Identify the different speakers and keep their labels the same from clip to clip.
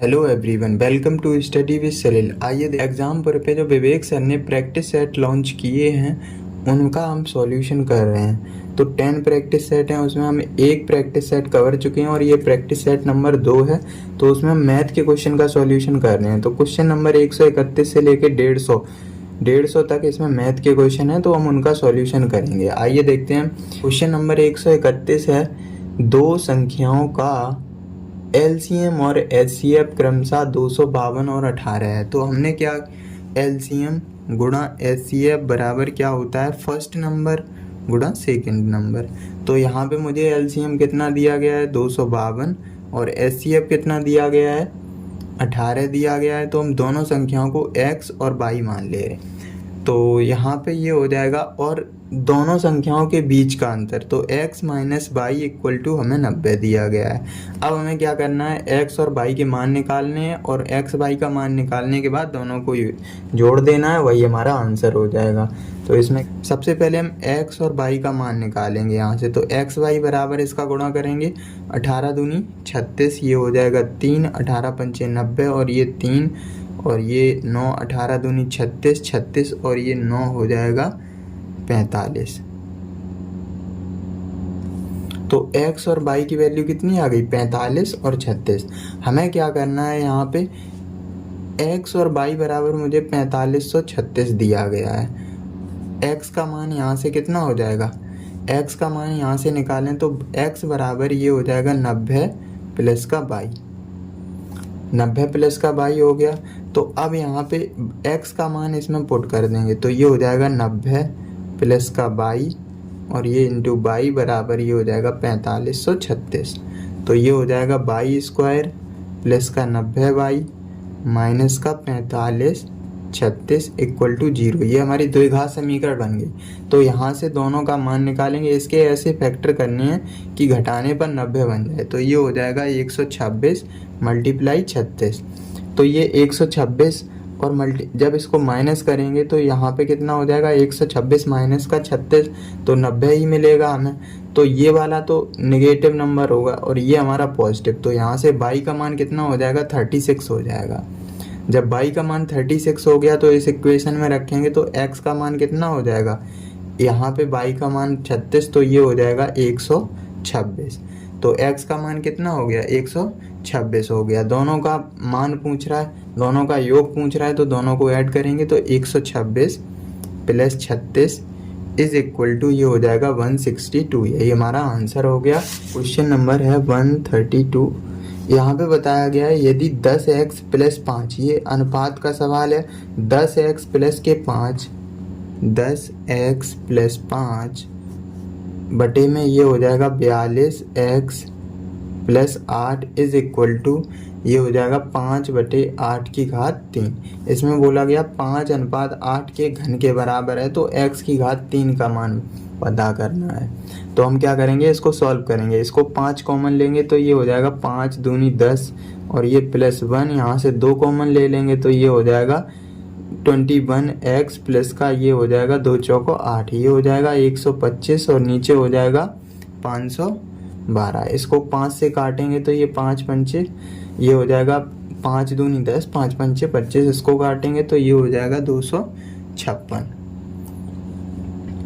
Speaker 1: Hello everyone, welcome to study with Salil. आइए exam पर पे जो विवेक सर ने प्रैक्टिस सेट लॉन्च किए हैं उनका हम सॉल्यूशन कर रहे हैं। तो 10 प्रैक्टिस सेट हैं, उसमें हम एक प्रैक्टिस सेट कवर चुके हैं और ये प्रैक्टिस सेट नंबर 2 है। तो उसमें हम मैथ के क्वेश्चन का सॉल्यूशन कर रहे हैं। तो क्वेश्चन नंबर 131 से लेके 150 तक इसमें मैथ के क्वेश्चन है, तो हम उनका सॉल्यूशन करेंगे। आइए देखते हैं। क्वेश्चन नंबर 131 है, दो संख्याओं का एलसीएम और एचसीएफ क्रमशः 252 और 18 है। तो हमने क्या, एलसीएम गुणा एचसीएफ बराबर क्या होता है, फर्स्ट नंबर गुणा सेकंड नंबर। तो यहाँ पे मुझे एलसीएम कितना दिया गया है 252 और एचसीएफ कितना दिया गया है 18 दिया गया है। तो हम दोनों संख्याओं को x और y मान ले रहे हैं। तो यहाँ पे ये हो जाएगा, और दोनों संख्याओं के बीच का अंतर, तो x minus y equal to हमें 90 दिया गया है। अब हमें क्या करना है, x और y के मान निकालने हैं और x y का मान निकालने के बाद दोनों को जोड़ देना है, वही हमारा आंसर हो जाएगा। तो इसमें सबसे पहले हम x और y का मान निकालेंगे यहाँ से। तो x y बराबर इसका गुणा करेंगे, 18 दूनी 36, ये हो जाएगा 3, 18 पंचे 90 और ये 3 और ये 9, 18 दूनी 36, 36 और ये 9 हो जाएगा 45। तो x और y की वैल्यू कितनी आ गई, 45 और 36। हमें क्या करना है, यहाँ पे x और y बराबर मुझे 4536 दिया गया है। x का मान यहाँ से कितना हो जाएगा, x का मान यहाँ से निकालें तो x बराबर ये हो जाएगा 90 प्लस का y, 90 प्लस का y हो गया। तो अब यहाँ पे x का मान इसमें पुट कर देंगे, तो ये हो जाएगा 90 प्लस का y और ये इंटू y बराबर ये हो जाएगा 4536। तो ये हो जाएगा y स्क्वायर प्लस का 90y माइनस का 4536 इक्वल टू 0। ये हमारी द्विघात समीकरण बन गई। तो यहाँ से दोनों का मान निकालेंगे, इसके ऐसे फैक्टर करने हैं कि घटाने पर 90 बन जाए। तो ये हो जाएगा 126 मल्टीप्लाई 36। तो ये 126 और जब इसको माइनस करेंगे तो यहाँ पे कितना हो जाएगा, 126 माइनस का 36, तो 90 ही मिलेगा हमें। तो ये वाला तो नेगेटिव नंबर होगा और ये हमारा पॉजिटिव। तो यहाँ से y का मान कितना हो जाएगा, 36 हो जाएगा। जब y का मान 36 हो गया तो इस इक्वेशन में रखेंगे तो x का मान कितना हो जाएगा, यहाँ पे y का मान 36, तो ये हो जाएगा 126। तो x का मान कितना हो गया, 126 हो गया। दोनों का मान पूछ रहा है, दोनों का योग पूछ रहा है, तो दोनों को ऐड करेंगे तो 126 प्लस 36 इज इक्वल टू ये हो जाएगा 162। यही हमारा आंसर हो गया। क्वेश्चन नंबर है 132। यहाँ पे बताया गया है, यदि 10x प्लस 5, ये अनुपात का सवाल है, 10x प्लस के 5, 10x प्लस 5 बटे में ये हो जाएगा 42x plus 8 is equal to ये हो जाएगा 5 बटे 8 की घात 3। इसमें बोला गया 5 अनुपात 8 के घन के बराबर है, तो x की घात 3 का मान पता करना है। तो हम क्या करेंगे, इसको सॉल्व करेंगे। इसको 5 कॉमन लेंगे तो ये हो जाएगा 5 दूनी 10 और ये प्लस 1, यहाँ से 2 कॉमन ले लेंगे तो ये हो जाएगा 21x प्लस का ये हो जाएगा 2 चौको 8, ये हो जाएगा 125 और नीचे हो जाएगा 512। इसको 5 से काटेंगे तो ये 5 पंचे ये हो जाएगा 5 दूनी 10, 5 पंचे 25। इसको काटेंगे तो ये हो जाएगा 256।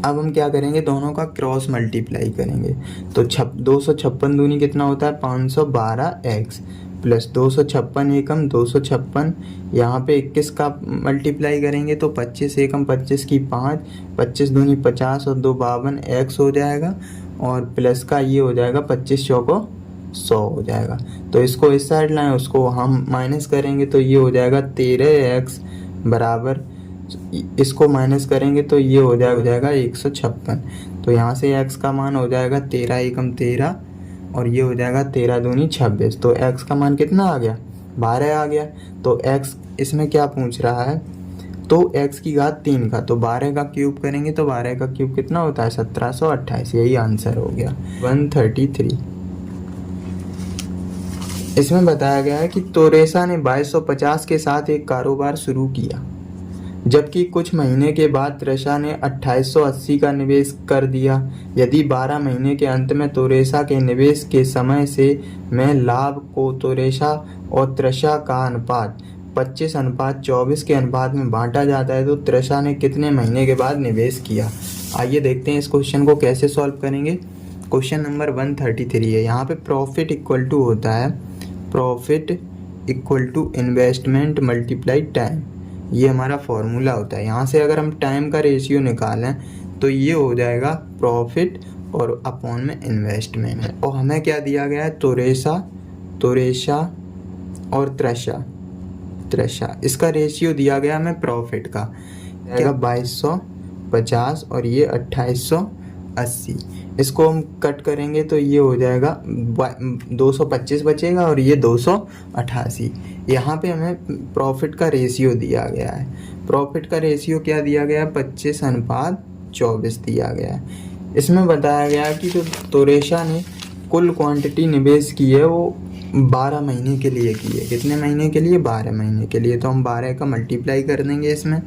Speaker 1: अब हम क्या करेंगे, दोनों का क्रॉस मल्टीप्लाई करेंगे। तो 256 दूनी कितना होता है, 512x प्लस 256 एकम 256, यहाँ पे 21 का मल्टीप्लाई करेंगे तो 25 एकम 25 की 5, 25 दूनी 50 और 2 52 x हो जाएगा और प्लस का ये हो जाएगा 25 चौको 100 हो जाएगा। तो इसको इस साइड लाएं, उसको हम माइनस करेंगे तो ये हो जाएगा 13x बराबर, इसको माइनस करेंगे तो ये हो जाएगा 156। तो यहाँ से x का मान हो जाएगा 13 एकम 13 और ये हो जाएगा 13 दूनी 26। तो x का मान कितना आ गया, 12 आ गया। तो x इसमें क्या पूछ रहा है, तो x की घात 3 का, तो 12 का क्यूब करेंगे तो 12 का क्यूब कितना होता है, 1728। यही आंसर हो गया 133। इसमें बताया गया है कि तोरेसा ने 2250 के साथ एक कारोबार शुरू किया। जबकि कुछ महीने के बाद तृषा ने 2880 का निवेश कर दिया। यदि 12 महीने के अंत में तोरेशा के निवेश के समय से में लाभ को तोरेशा और तृषा का अनुपात 25:24 के अनुपात में बांटा जाता है तो तृषा ने कितने महीने के बाद निवेश किया। आइए देखते हैं इस क्वेश्चन को कैसे सॉल्व करेंगे। क्वेश्चन नंबर 133 है। यहाँ पे प्रॉफिट इक्वल टू होता है profit equal to investment multiply time. ये हमारा फॉर्मूला होता है। यहाँ से अगर हम टाइम का रेशियो निकालें तो ये हो जाएगा प्रॉफिट और अपॉन में इन्वेस्टमेंट है। और हमें क्या दिया गया है, तोरेशा और तृषा इसका रेशियो दिया गया हमें प्रॉफिट का, क्या 2250 और ये 2880। इसको हम कट करेंगे तो ये हो जाएगा 225 बचेगा और ये 288। यहाँ पे हमें प्रॉफिट का रेशियो दिया गया है। प्रॉफिट का रेशियो क्या दिया गया है, 25:24 दिया गया है। इसमें बताया गया कि जो तोरेशा ने कुल क्वांटिटी निवेश की है वो 12 महीने के लिए की है। कितने महीने के लिए, 12 महीने के लिए। तो हम 12 का मल्टीप्लाई कर देंगे इसमें।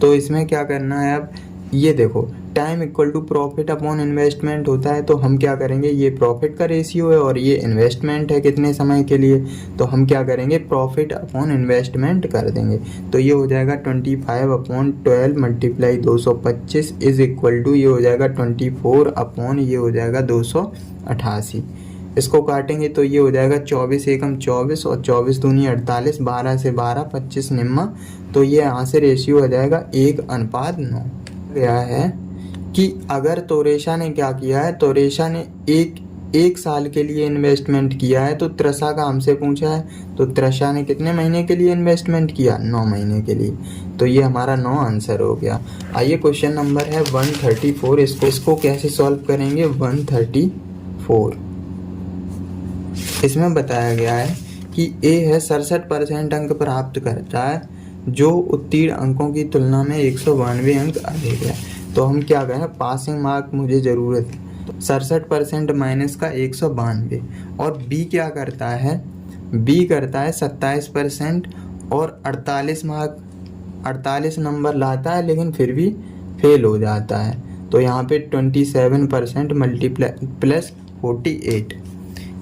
Speaker 1: तो इसमें क्या करना है, अब ये देखो time equal to profit upon investment होता है। तो हम क्या करेंगे, ये प्रॉफिट का रेशियो है और ये इन्वेस्टमेंट है कितने समय के लिए, तो हम क्या करेंगे प्रॉफिट अपॉन इन्वेस्टमेंट कर देंगे। तो ये हो जाएगा 25/12 मल्टीप्लाई 225 इज इक्वल टू ये हो जाएगा 24 अपॉन ये हो जाएगा 288। इसको काटेंगे तो ये हो जाएगा 24 एकम 24 और 24 दूनी 48, 12 से 12 25 निम्मा। तो ये यहाँ से रेशियो हो जाएगा 1:9। गया है कि अगर तोरेशा ने क्या किया है, तोरेशा ने एक साल के लिए इन्वेस्टमेंट किया है तो तृषा का हमसे पूछा है तो तृषा ने कितने महीने के लिए इन्वेस्टमेंट किया, 9 महीने के लिए। तो ये हमारा 9 आंसर हो गया। आइए क्वेश्चन नंबर है 134। इसको कैसे सॉल्व करेंगे। 134 इसमें बताया गया है कि ए है 67% अंक प्राप्त करता है जो उत्तीर्ण अंकों की तुलना में 192 अंक अधिक है। तो हम क्या करें, पासिंग मार्क मुझे ज़रूरत है। 67% माइनस का 192। और बी क्या करता है, बी करता है 27% और 48 नंबर लाता है लेकिन फिर भी फेल हो जाता है। तो यहाँ पे 27% मल्टीप्लाई प्लस 48।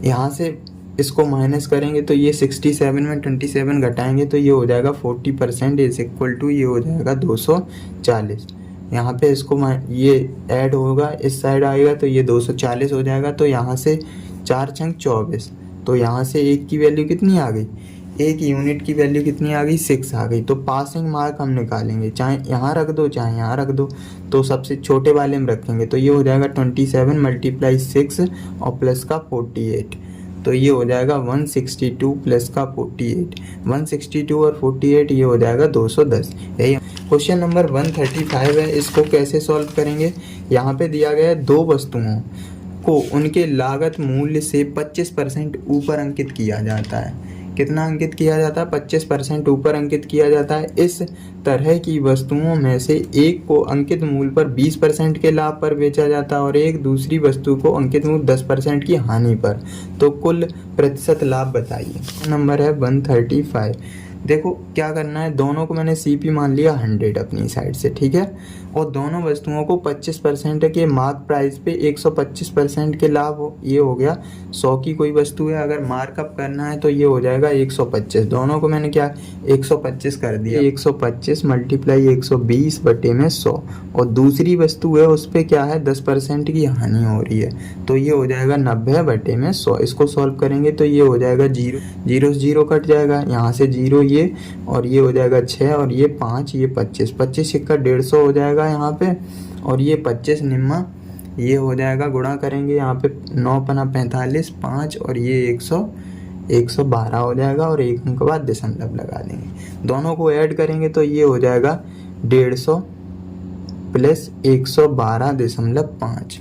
Speaker 1: यहाँ से इसको माइनस करेंगे तो ये 67 में 27 घटाएंगे तो ये हो जाएगा 40% इज इक्वल टू ये हो जाएगा 240। यहाँ पे इसको ये ऐड होगा, इस साइड आएगा तो ये 240 हो जाएगा। तो यहाँ से 4 छंग 24। तो यहाँ से एक की वैल्यू कितनी आ गई, एक यूनिट की वैल्यू कितनी आ गई, 6 आ गई। तो पासिंग मार्क हम निकालेंगे, चाहे यहाँ रख दो चाहे यहाँ रख दो। तो सबसे छोटे वाले में रखेंगे तो ये हो जाएगा 27 मल्टीप्लाई 6 और प्लस का 48। तो ये हो जाएगा 162 प्लस का 48। 162 और 48 ये हो जाएगा 210। यही क्वेश्चन नंबर 135 है। इसको कैसे सॉल्व करेंगे। यहाँ पे दिया गया है दो वस्तुओं को उनके लागत मूल्य से 25% ऊपर अंकित किया जाता है। कितना अंकित किया जाता है, 25% ऊपर अंकित किया जाता है। इस तरह की वस्तुओं में से एक को अंकित मूल्य पर 20% के लाभ पर बेचा जाता है और एक दूसरी वस्तु को अंकित मूल्य 10% की हानि पर। तो कुल प्रतिशत लाभ बताइए। नंबर है 135। देखो क्या करना है, दोनों को मैंने सीपी मान लिया 100 अपनी साइड से, ठीक है। और दोनों वस्तुओं को 25% के मार्क प्राइस पे 125% के लाभ हो, ये हो गया 100 की कोई वस्तु है। अगर मार्कअप करना है तो ये हो जाएगा 125। दोनों को मैंने क्या 125 कर दिया। 125 मल्टीप्लाई 120 बटे में 100। और दूसरी वस्तु है उस पर क्या है 10% की हानि हो रही है। तो ये हो जाएगा 90 बटे में 100। इसको सॉल्व करेंगे तो ये हो जाएगा 0 0 से 0 कट जाएगा, यहाँ से 0 ये और ये हो जाएगा 6 और ये 5 ये 25 25 सिक्का 150 हो जाएगा यहाँ पे। और ये 25 निम्मा ये हो जाएगा, गुणा करेंगे यहाँ पे 9 पना 45 5 और ये 112 हो जाएगा और एक अंक बाद दशमलव लगा देंगे। दोनों को ऐड करेंगे तो ये हो जाएगा 150 प्लस 112.5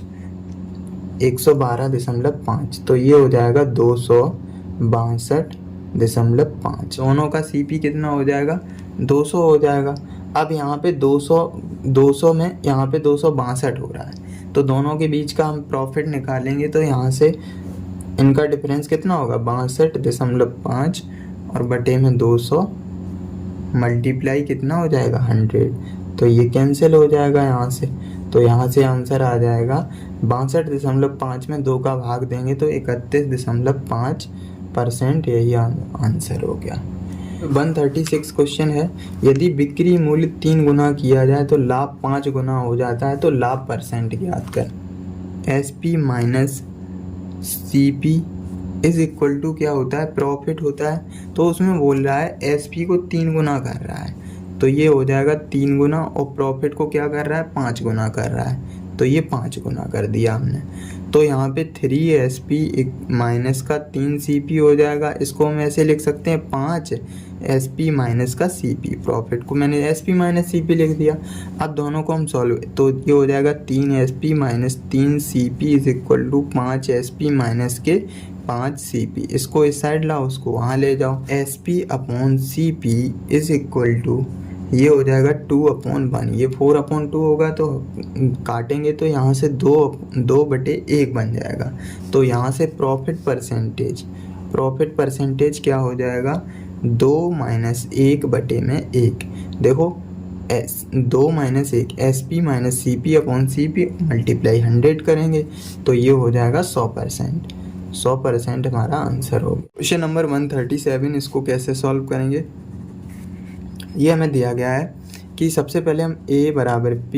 Speaker 1: 112.5। तो ये हो जाएगा 262.5। दोनों का सीपी कितना हो जाएगा 200 हो जाएगा। अब यहाँ पे 200 में यहाँ पे 262 हो रहा है तो दोनों के बीच का हम प्रॉफिट निकालेंगे तो यहाँ से इनका डिफरेंस कितना होगा 62.5 और बटे में 200 मल्टीप्लाई कितना हो जाएगा 100, तो ये कैंसिल हो जाएगा यहाँ से। तो यहाँ से आंसर आ जाएगा 62.5 में 2 का भाग देंगे तो 31.5%, यही आंसर हो गया। 136 क्वेश्चन है, यदि बिक्री मूल्य 3 गुना किया जाए तो लाभ 5 गुना हो जाता है, तो लाभ परसेंट ज्ञात कर। SP minus CP is equal to क्या होता है, प्रॉफिट होता है। तो उसमें बोल रहा है SP को 3 गुना कर रहा है, तो ये हो जाएगा 3 गुना, और प्रॉफिट को क्या कर रहा है 5 गुना कर रहा है, तो ये 5 गुना कर दिया हमने। तो यहाँ पे 3SP माइनस का 3CP हो जाएगा। इसको हम ऐसे लिख सकते हैं 5SP माइनस का CP। प्रॉफिट को मैंने SP माइनस CP लिख दिया। अब दोनों को हम सॉल्व, तो ये हो जाएगा 3SP minus 3CP is equal to 5SP minus के 5CP। इसको इस साइड लाओ, उसको वहाँ ले जाओ। SP upon CP is equal to ये हो जाएगा 2/1। ये 4/2 होगा, तो काटेंगे तो यहाँ से 2/1 बन जाएगा। तो यहाँ से प्रॉफिट परसेंटेज क्या हो जाएगा 2 - 1/1। देखो 2 - 1 SP minus CP upon CP multiply 100 करेंगे तो ये हो जाएगा 100% हमारा आंसर होगा। क्वेश्चन नंबर 137, इसको कैसे सॉल्व करेंगे। ये हमें दिया गया है कि सबसे पहले हम A बराबर P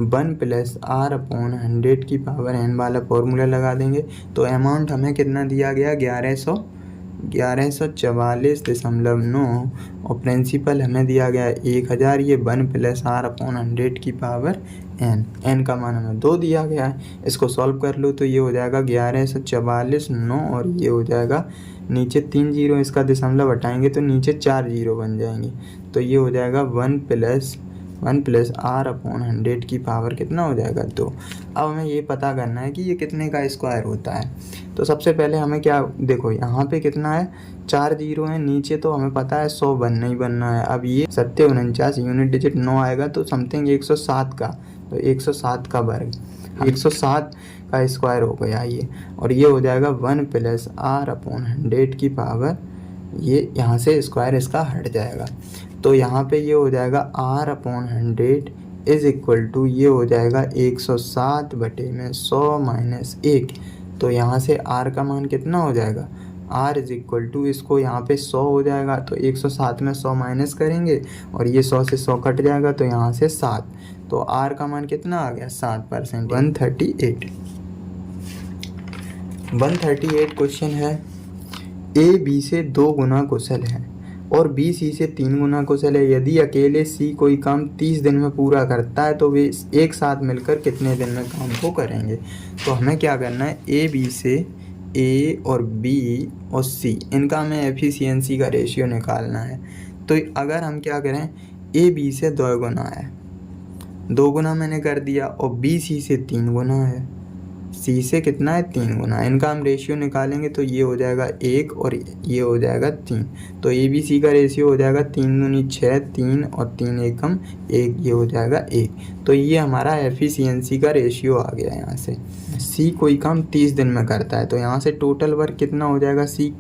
Speaker 1: 1 + R/100 की पावर n वाला फॉर्मूला लगा देंगे। तो अमाउंट हमें कितना दिया गया 1144.9, और प्रिंसिपल हमें दिया गया है 1000। ये 1 + R/100 की पावर n का मान हमें 2 दिया गया है। इसको सॉल्व कर लो तो ये हो जाएगा 1144.9, और ये हो जाएगा नीचे 3 जीरो, इसका दशमलव हटाएंगे तो नीचे 4 जीरो बन जाएंगे। तो ये हो जाएगा 1 + R/100 की पावर कितना हो जाएगा 2। अब हमें ये पता करना है कि ये कितने का स्क्वायर होता है। तो सबसे पहले हमें क्या, देखो यहाँ पे कितना है 4 जीरो है नीचे, तो हमें पता है 100 बनना ही बनना है। अब ये 749 यूनिट डिजिट 9 आएगा तो समथिंग 107 का, तो 107 का वर्ग 107 का स्क्वायर हो गया ये, और ये हो जाएगा 1 + R/100 की पावर, ये यहाँ से स्क्वायर इसका हट जाएगा। तो यहाँ पे ये हो जाएगा R/100 इज इक्वल टू ये हो जाएगा 107/100 - 1। तो यहाँ से R का मान कितना हो जाएगा, R इज इक्वल टू, इसको यहाँ पे 100 हो जाएगा, तो 107 में 100 माइनस करेंगे और ये 100 से 100 कट जाएगा, तो यहाँ से 7। तो R का मान कितना आ गया 7%। 138 क्वेश्चन है, A B से 2 गुना कुशल है और B C से 3 गुना कुशल है। यदि अकेले C कोई काम 30 दिन में पूरा करता है तो वे एक साथ मिलकर कितने दिन में काम को करेंगे। तो हमें क्या करना है, A B से A और B और C, इनका हमें एफिशिएंसी का रेशियो निकालना है। तो अगर हम क्या करें, A B से 2 गुना है, 2 गुना मैंने कर दिया, और B C से 3 गुना है, C से कितना है 3 गुना। इनका हम रेशियो निकालेंगे तो ये हो जाएगा 1 और ये हो जाएगा 3। तो ABC का रेशियो हो जाएगा 3 दूनी 6, 3 और 3 एकम 1, ये हो जाएगा 1। तो ये हमारा एफिशिएंसी का रेशियो आ गया। यहाँ से C कोई काम 30 दिन में करता है, तो यहाँ से टोटल वर्क कितना हो जाएगा, C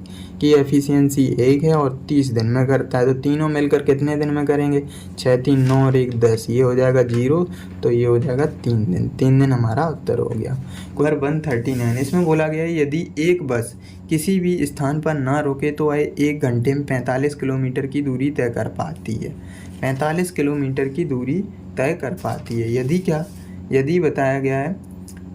Speaker 1: की एफिशिएंसी 1 है और 30 दिन में करता है, तो तीनों मिलकर कितने दिन में करेंगे, 6 3 9 और 1 10, ये हो जाएगा 0, तो ये हो जाएगा 3 दिन। 3 दिन हमारा उत्तर हो गया। क्वेश्चन 139, इसमें बोला गया है यदि एक बस किसी भी स्थान पर ना रुके तो वह 1 घंटे में 45 किलोमीटर की दूरी तय कर पाती है। 45 किलोमीटर की दूरी तय कर पाती है। यदि बताया गया है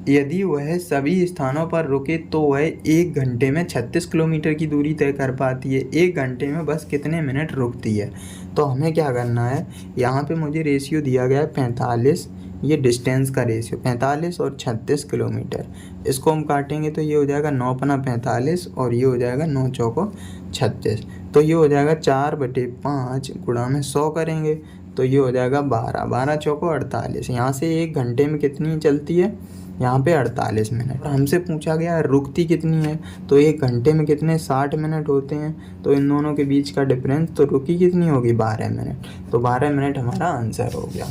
Speaker 1: यदि वह सभी स्थानों पर रुके तो वह 1 घंटे में 36 किलोमीटर की दूरी तय कर पाती है। 1 घंटे में बस कितने मिनट रुकती है। तो हमें क्या करना है, यहाँ पे मुझे रेशियो दिया गया है 45, ये डिस्टेंस का रेशियो 45 और 36 किलोमीटर। इसको हम काटेंगे तो ये हो जाएगा 9 × 45 और ये हो जाएगा 9 चौको 36। तो ये हो जाएगा 4/5 गुणा में 100 करेंगे तो ये हो जाएगा 12, 12 चौको 48। यहाँ से 1 घंटे में कितनी चलती है, यहाँ पे 48 मिनट। हमसे पूछा गया रुकती कितनी है, तो 1 घंटे में कितने 60 मिनट होते हैं, तो इन दोनों के बीच का डिफरेंस, तो रुकी कितनी होगी 12 मिनट। तो 12 मिनट हमारा आंसर हो गया।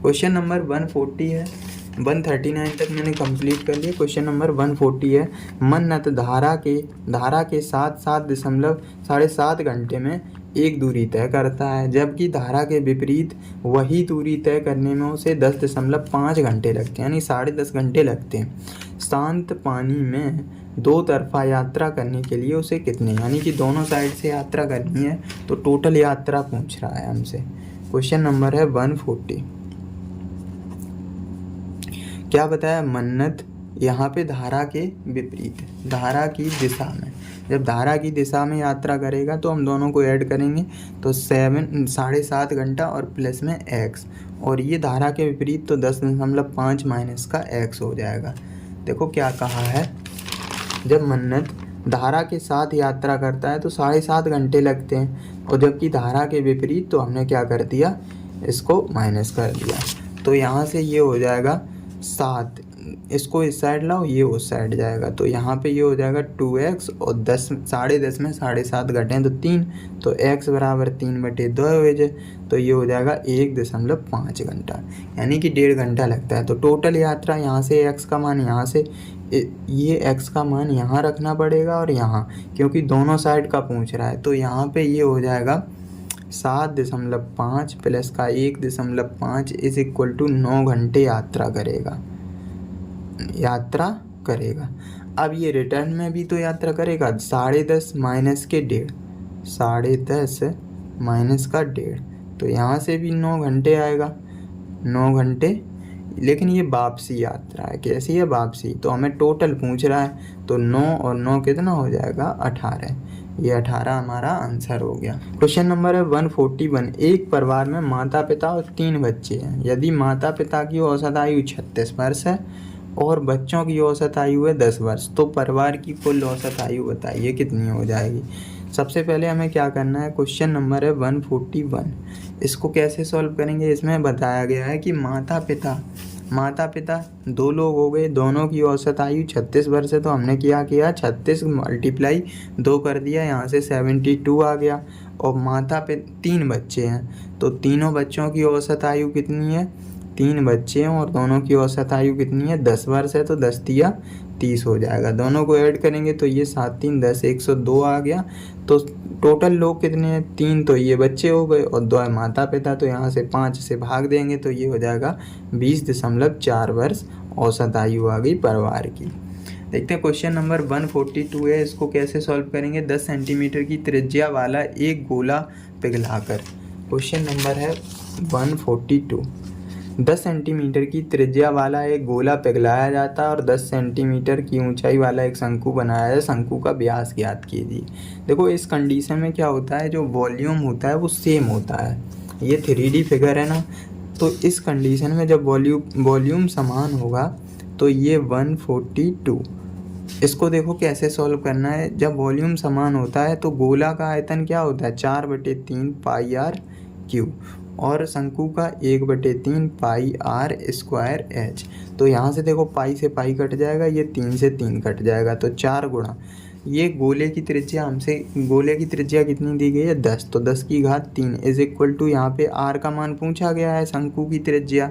Speaker 1: क्वेश्चन नंबर 140 है, 139 तक मैंने कंप्लीट कर लिया। क्वेश्चन नंबर 140 है, मन्नत धारा के साथ 7.7 घंटे में एक दूरी तय करता है, जबकि धारा के विपरीत वही दूरी तय करने में उसे 10.5 घंटे लगते हैं, यानी 10.5 घंटे लगते हैं। शांत पानी में दो तरफा यात्रा करने के लिए उसे कितने, यानी कि दोनों साइड से यात्रा करनी है, तो टोटल यात्रा पूछ रहा है हमसे। क्वेश्चन नंबर है 140। क्या बताया, मन्नत यहाँ पे धारा के विपरीत, धारा की दिशा में, जब धारा की दिशा में यात्रा करेगा तो हम दोनों को ऐड करेंगे तो 7.5 घंटा और प्लस में x, और ये धारा के विपरीत तो 10.5 माइनस का x हो जाएगा। देखो क्या कहा है, जब मन्नत धारा के साथ यात्रा करता है तो 7.5 घंटे लगते हैं, और जबकि धारा के विपरीत तो हमने क्या कर दिया, इसको माइनस कर दिया। तो यहाँ से ये हो जाएगा 7, इसको इस साइड लाओ, ये उस साइड जाएगा, तो यहाँ पे ये हो जाएगा 2x, और 10 में 7.5 घटें तो 3, तो x बराबर 3/2 हो जाए, तो ये हो जाएगा 1.5 घंटा, यानी कि 1.5 घंटा लगता है। तो टोटल यात्रा यहाँ से x का मान यहाँ से, ये x का मान यहाँ रखना पड़ेगा और यहाँ, क्योंकि दोनों साइड का पूछ रहा है, तो यहाँ पे ये हो जाएगा 7.5 प्लस का 1.5 इज इक्वल टू 9 घंटे यात्रा करेगा। अब ये रिटर्न में भी तो यात्रा करेगा, 10.5 माइनस के 1.5, 10.5 माइनस का 1.5, तो यहाँ से भी 9 घंटे आएगा, 9 घंटे। लेकिन ये वापसी यात्रा है, कैसी है, वापसी, तो हमें टोटल पूछ रहा है, तो 9 और 9 कितना हो जाएगा, 18, ये 18 हमारा आंसर हो गया। क्वेश्चन नंबर है 141, एक परिवार में माता पिता और 3 बच्चे हैं, यदि माता पिता की औसत आयु 36 वर्ष है और बच्चों की औसत आयु है 10 वर्ष, तो परिवार की कुल औसत आयु बताइए कितनी हो जाएगी। सबसे पहले हमें क्या करना है, क्वेश्चन नंबर है 141, इसको कैसे सॉल्व करेंगे। इसमें बताया गया है कि माता पिता 2 लोग हो गए, दोनों की औसत आयु 36 वर्ष है, तो हमने क्या किया, 36 मल्टीप्लाई 2 कर दिया, यहाँ से 72 आ गया। और माता पे 3 बच्चे हैं, तो तीनों बच्चों की औसत आयु कितनी है, 3 बच्चे हैं और दोनों की औसत आयु कितनी है, 10 वर्ष है, तो 10 तिया 30 हो जाएगा। दोनों को ऐड करेंगे तो ये 7 3 10 102 आ गया। तो टोटल लोग कितने हैं, 3, तो ये बच्चे हो गए और 2 है माता पिता, तो यहाँ से 5 से भाग देंगे तो ये हो जाएगा 20.4 वर्ष औसत आयु आ गई परिवार की। देखते हैं क्वेश्चन नंबर 142 है, इसको कैसे सॉल्व करेंगे। 10 सेंटीमीटर की त्रिज्या वाला एक गोला पिघलाकर, क्वेश्चन नंबर है 142, 10 सेंटीमीटर की त्रिज्या वाला एक गोला पिघलाया जाता है और 10 सेंटीमीटर की ऊंचाई वाला एक शंकु बनाया जाए, शंकु का व्यास ज्ञात कीजिए। देखो इस कंडीशन में क्या होता है, जो वॉल्यूम होता है वो सेम होता है, ये 3D फिगर है ना, तो इस कंडीशन में जब वॉल्यूम समान होगा तो ये 142, इसको देखो कैसे सॉल्व करना है। जब वॉल्यूम समान होता है तो गोला का आयतन क्या होता है, 4/3 पाई आर क्यू, और शंकु का 1/3 पाई आर स्क्वायर एच। तो यहाँ से देखो पाई से पाई कट जाएगा, ये 3 से 3 कट जाएगा, तो 4 गुणा ये गोले की त्रिज्या कितनी दी गई है, 10, तो 10 की घात 3 इज इक्वल टू, यहाँ पे आर का मान पूछा गया है, शंकु की त्रिज्या।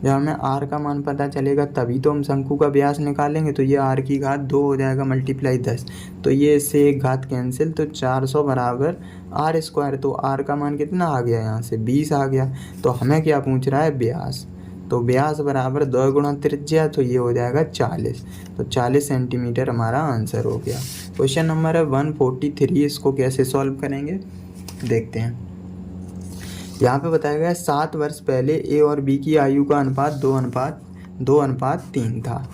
Speaker 1: जब हमें आर का मान पता चलेगा तभी तो हम शंकु का व्यास निकालेंगे, तो ये आर की घात 2 हो जाएगा मल्टीप्लाई 10, तो ये इससे एक घात कैंसिल, तो 400 बराबर आर स्क्वायर, तो आर का मान कितना आ गया, यहाँ से 20 आ गया। तो हमें क्या पूछ रहा है, व्यास, तो व्यास बराबर 2 गुणा त्रिज्या, तो ये हो जाएगा 40, तो 40 सेंटीमीटर हमारा आंसर हो गया। क्वेश्चन नंबर है 143, इसको कैसे सॉल्व करेंगे देखते हैं। यहाँ पे बताया गया है 7 वर्ष पहले ए और बी की आयु का अनुपात 2:3 था।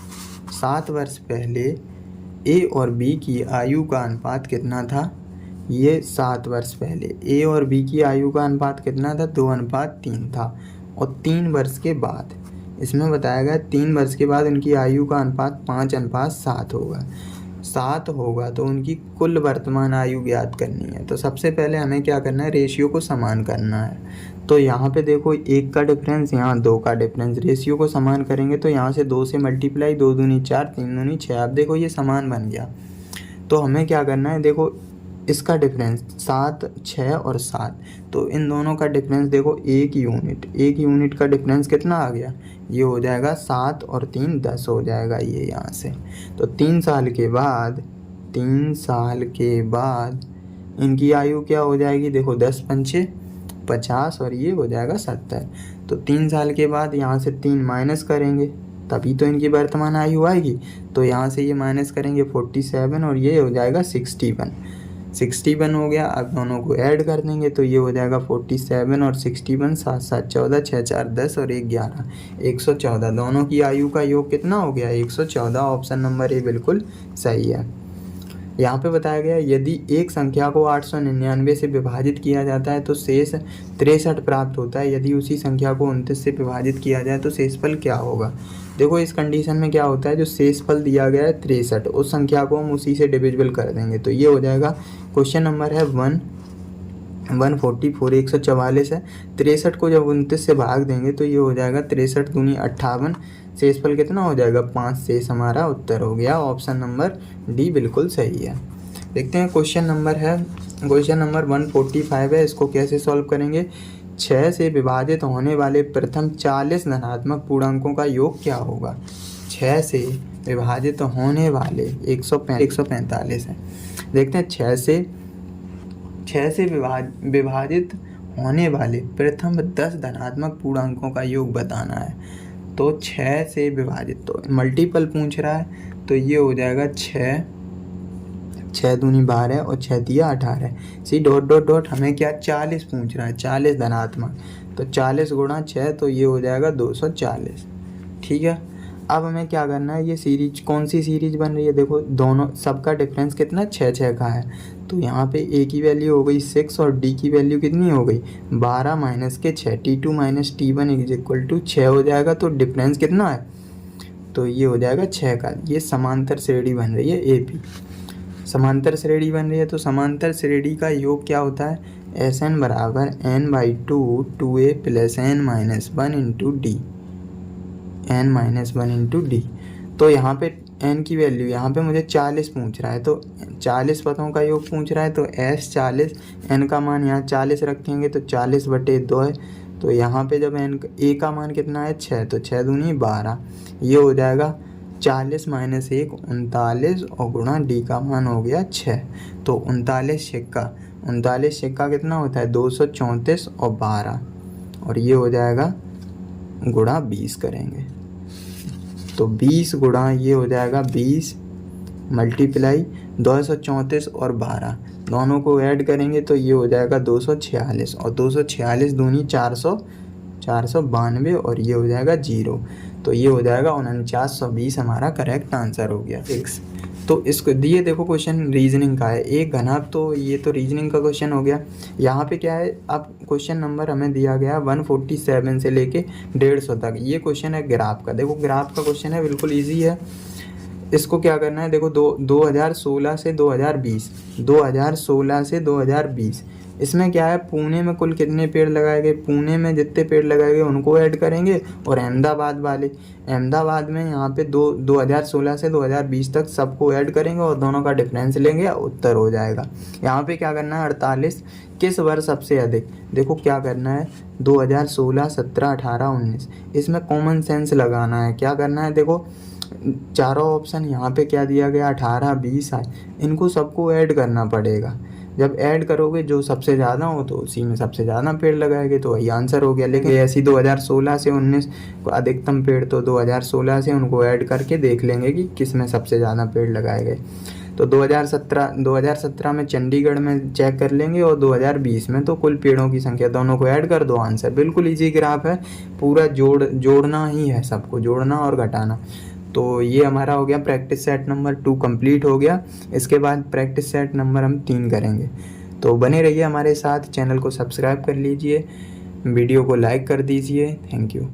Speaker 1: 7 वर्ष पहले ए और बी की आयु का अनुपात कितना था, ये 7 वर्ष पहले ए और बी की आयु का अनुपात कितना था, 2:3 था। और 3 वर्ष के बाद, इसमें बताया गया 3 वर्ष के बाद उनकी आयु का अनुपात 5:7 होगा। 7 होगा तो उनकी कुल वर्तमान आयु ज्ञात करनी है। तो सबसे पहले हमें क्या करना है, रेशियो को समान करना है। तो यहाँ पे देखो 1 का डिफरेंस, यहाँ 2 का डिफरेंस, रेशियो को समान करेंगे तो यहाँ से 2 से मल्टीप्लाई, 2 दूनी 4, 3 दूनी 6, अब देखो ये समान बन गया। तो हमें क्या करना है, देखो इसका डिफरेंस 7, 6 और 7, तो इन दोनों का डिफरेंस देखो 1 यूनिट का डिफरेंस कितना आ गया, ये हो जाएगा 7 और 3 10 हो जाएगा ये यहाँ से। तो 3 साल के बाद इनकी आयु क्या हो जाएगी, देखो 10 पंचे 50 और ये हो जाएगा 70। तो 3 साल के बाद यहाँ से 3 माइनस करेंगे तभी तो इनकी वर्तमान आयु आएगी। तो यहाँ से ये माइनस करेंगे 47 और ये हो जाएगा 61 हो गया। अब दोनों को ऐड कर देंगे तो ये हो जाएगा 47 और 61, 7 7 14, 6 4 10 और 1 11, 114। दोनों की आयु का योग कितना हो गया, 114। ऑप्शन नंबर ए बिल्कुल सही है। यहाँ पे बताया गया यदि एक संख्या को 899 से विभाजित किया जाता है तो शेष 63 प्राप्त होता है, यदि उसी संख्या को 29 से विभाजित किया जाए तो शेषफल क्या होगा। देखो इस कंडीशन में क्या होता है, जो शेषफल दिया गया है 63, उस संख्या को हम उसी से डिविजिबल कर देंगे तो ये हो जाएगा, क्वेश्चन नंबर है 144, 144 है। 63 को जब 29 से भाग देंगे तो ये हो जाएगा 63 दूनी 58, शेषफल कितना हो जाएगा 5, शेष हमारा उत्तर हो गया। ऑप्शन नंबर डी बिल्कुल सही है। देखते हैं क्वेश्चन नंबर 145 है, इसको कैसे सॉल्व करेंगे। 6 से विभाजित होने वाले प्रथम 40 धनात्मक पूर्णांकों का योग क्या होगा। 6 से विभाजित होने वाले 145 है। देखते हैं 6 से विभाजित होने वाले प्रथम 10 धनात्मक पूर्णांकों का योग बताना है। तो 6 से विभाजित, तो मल्टीपल पूछ रहा है तो ये हो जाएगा 6 दूनी 12 और 6 दिया 18। सी डॉट डॉट डॉट हमें क्या 40 पूछ रहा है, 40 धनात्मक, तो 40 गुणा 6 तो ये हो जाएगा 240। ठीक है, अब हमें क्या करना है, ये सीरीज कौन सी सीरीज बन रही है, देखो दोनों सबका डिफरेंस कितना 6 का है। तो यहाँ पे ए की वैल्यू हो गई 6 और डी की वैल्यू कितनी हो गई 12 माइनस के 6, T2 minus T1 is equal to 6 हो जाएगा। तो डिफरेंस कितना है, तो ये हो जाएगा 6 का। ये समांतर श्रेणी बन रही है AP, समांतर श्रेणी बन रही है। तो समांतर श्रेणी का योग क्या होता है, SN बराबर n/2 2a plus n minus 1 into D, n minus 1 into D. तो यहाँ पे n की वैल्यू यहाँ पे मुझे 40 पूछ रहा है, तो 40 पदों का योग पूछ रहा है। तो S 40, n का मान यहाँ 40 रखेंगे तो 40/2 है। तो यहाँ पे जब a का मान कितना है 6, तो 6 दूनी 12, ये हो जाएगा 40 माइनस 1 39 और गुणा डी का मान हो गया 6। तो 39 छक्का कितना होता है 234 और 12, और ये हो जाएगा गुणा 20 करेंगे तो 20 गुणा ये हो जाएगा 20 मल्टीप्लाई 234 और 12, दोनों को ऐड करेंगे तो ये हो जाएगा 246 और 246 दूनी 492 और ये हो जाएगा 0। तो ये हो जाएगा 4920 हमारा करेक्ट आंसर हो गया। 6 तो इसको दिए, देखो क्वेश्चन रीजनिंग का है, एक घनाभ, तो ये तो रीजनिंग का क्वेश्चन हो गया। यहाँ पे क्या है, अब क्वेश्चन नंबर हमें दिया गया 147 से लेके 150 तक। ये क्वेश्चन है ग्राफ का, देखो ग्राफ का क्वेश्चन है, बिल्कुल ईजी है। इसको क्या करना है, देखो 2016 से 2020, इसमें क्या है, पुणे में कुल कितने पेड़ लगाए गए, पुणे में जितने पेड़ लगाए गए उनको ऐड करेंगे, और अहमदाबाद में यहाँ पे 2016 से 2020 तक सबको ऐड करेंगे और दोनों का डिफरेंस लेंगे, उत्तर हो जाएगा। यहाँ पे क्या करना है, 48 किस वर्ष सबसे अधिक, देखो क्या करना है 2016, 17, 18, 19, इसमें कॉमन सेंस लगाना है। क्या करना है, देखो चारों ऑप्शन यहाँ पे क्या दिया गया 18, 20 है, इनको सबको ऐड करना पड़ेगा। जब ऐड करोगे जो सबसे ज़्यादा हो तो उसी में सबसे ज़्यादा पेड़ लगाएंगे, तो वही आंसर हो गया। लेकिन ऐसी 2016 से 19 को अधिकतम पेड़, तो 2016 से उनको ऐड करके देख लेंगे कि किस में सबसे ज़्यादा पेड़ लगाए गए। तो 2017 में चंडीगढ़ में चेक कर लेंगे, और 2020 में तो कुल पेड़ों की संख्या, दोनों को ऐड कर दो, आंसर। बिल्कुल ईजी ग्राफ है, पूरा जोड़ना ही है, सबको जोड़ना और घटाना। तो ये हमारा हो गया प्रैक्टिस सेट नंबर 2 कंप्लीट हो गया। इसके बाद प्रैक्टिस सेट नंबर हम 3 करेंगे। तो बने रहिए हमारे साथ, चैनल को सब्सक्राइब कर लीजिए, वीडियो को लाइक कर दीजिए। Thank you.